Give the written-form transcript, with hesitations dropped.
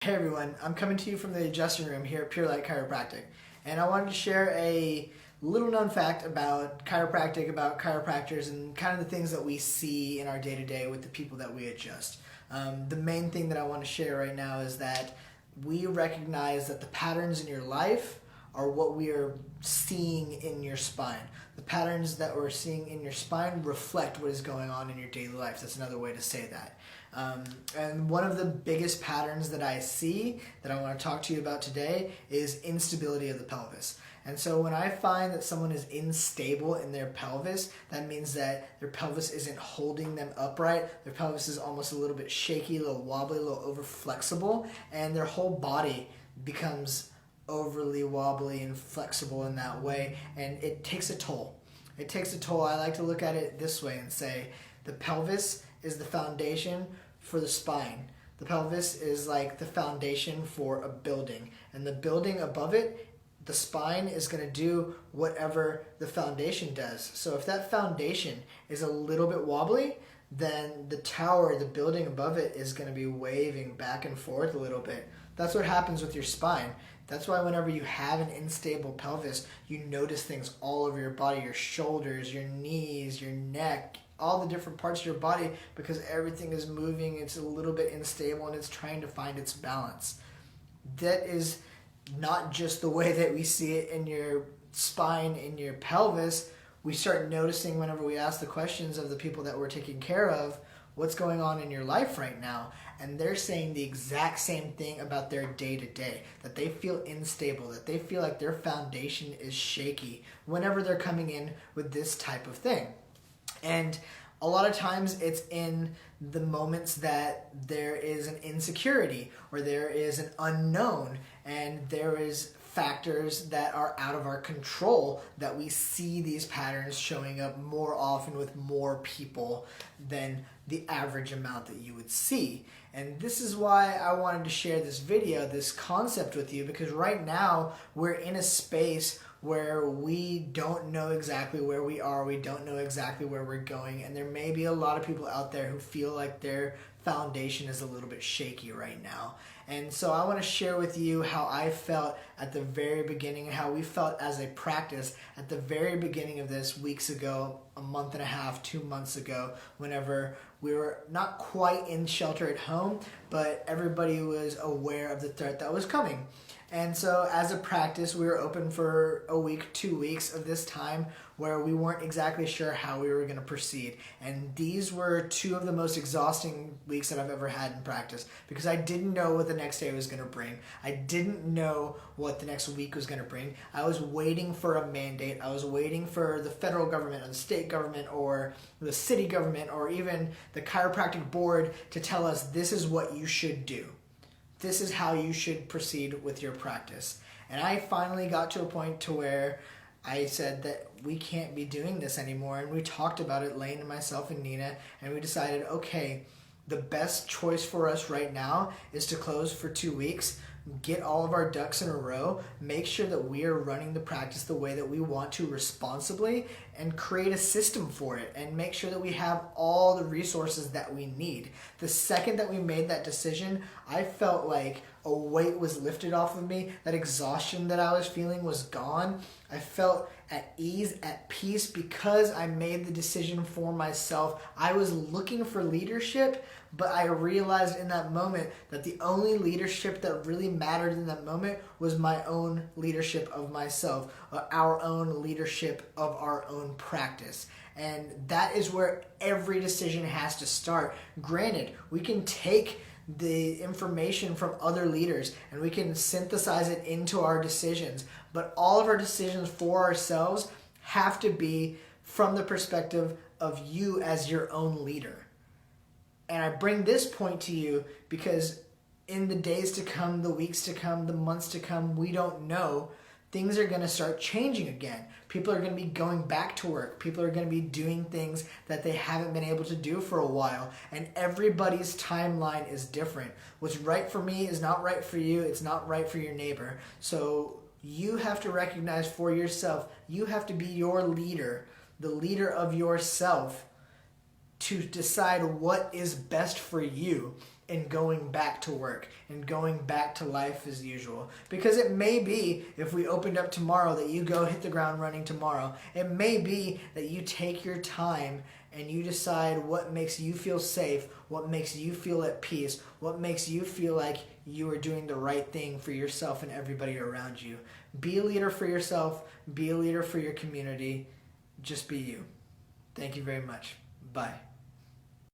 Hey everyone, I'm coming to you from the adjusting room here at Pure Light Chiropractic, and I wanted to share a little known fact about chiropractic, about chiropractors, and kind of the things that we see in our day-to-day with the people that we adjust. The main thing that I want to share right now is that we recognize that the patterns in your life are what we are seeing in your spine. The patterns that we're seeing in your spine reflect what is going on in your daily life. That's another way to say that. And one of the biggest patterns that I see that I want to talk to you about today is instability of the pelvis. And so when I find that someone is unstable in their pelvis, that means that their pelvis isn't holding them upright. Their pelvis is almost a little bit shaky, a little wobbly, a little over flexible, and their whole body becomes overly wobbly and flexible in that way, and it takes a toll. It takes a toll. I like to look at it this way and say the pelvis is the foundation for the spine. The pelvis is like the foundation for a building, and the building above it, the spine, is going to do whatever the foundation does. So if that foundation is a little bit wobbly, then the tower, the building above it, is going to be waving back and forth a little bit. That's what happens with your spine. That's why whenever you have an unstable pelvis, you notice things all over your body, your shoulders, your knees, your neck, all the different parts of your body, because everything is moving, it's a little bit unstable, and it's trying to find its balance. That is not just the way that we see it in your spine, in your pelvis. We start noticing whenever we ask the questions of the people that we're taking care of, what's going on in your life right now? And they're saying the exact same thing about their day-to-day, that they feel unstable, that they feel like their foundation is shaky whenever they're coming in with this type of thing. And a lot of times it's in the moments that there is an insecurity or there is an unknown and there is factors that are out of our control that we see these patterns showing up more often with more people than the average amount that you would see. And this is why I wanted to share this video, this concept with you, because right now we're in a space where we don't know exactly where we are, we don't know exactly where we're going, and there may be a lot of people out there who feel like their foundation is a little bit shaky right now. And so I want to share with you how I felt at the very beginning and how we felt as a practice at the very beginning of this weeks ago, a month and a half, 2 months ago, whenever we were not quite in shelter at home, but everybody was aware of the threat that was coming. And so as a practice, we were open for a week, 2 weeks of this time where we weren't exactly sure how we were going to proceed. And these were two of the most exhausting weeks that I've ever had in practice, because I didn't know what the next day was going to bring. I didn't know what the next week was going to bring. I was waiting for a mandate. I was waiting for the federal government or the state government or the city government or even the chiropractic board to tell us this is what you should do. This is how you should proceed with your practice. And I finally got to a point to where I said that we can't be doing this anymore. And we talked about it, Lane and myself and Nina, and we decided, okay, the best choice for us right now is to close for 2 weeks, get all of our ducks in a row, make sure that we are running the practice the way that we want to responsibly, and create a system for it, and make sure that we have all the resources that we need. The second that we made that decision, I felt like a weight was lifted off of me. That exhaustion that I was feeling was gone. I felt at ease, at peace, because I made the decision for myself. I was looking for leadership, but I realized in that moment that the only leadership that really mattered in that moment was my own leadership of myself, our own leadership of our own practice. And that is where every decision has to start. Granted, we can take the information from other leaders and we can synthesize it into our decisions, but all of our decisions for ourselves have to be from the perspective of you as your own leader. And I bring this point to you because in the days to come, the weeks to come, the months to come, we don't know. Things are going to start changing again. People are going to be going back to work. People are going to be doing things that they haven't been able to do for a while. And everybody's timeline is different. What's right for me is not right for you. It's not right for your neighbor. So you have to recognize for yourself, you have to be your leader, the leader of yourself, to decide what is best for you. and going back to work and going back to life as usual. Because it may be, if we opened up tomorrow, that you go hit the ground running tomorrow. It may be that you take your time and you decide what makes you feel safe, what makes you feel at peace, what makes you feel like you are doing the right thing for yourself and everybody around you. Be a leader for yourself. Be a leader for your community. Just be you. Thank you very much. Bye.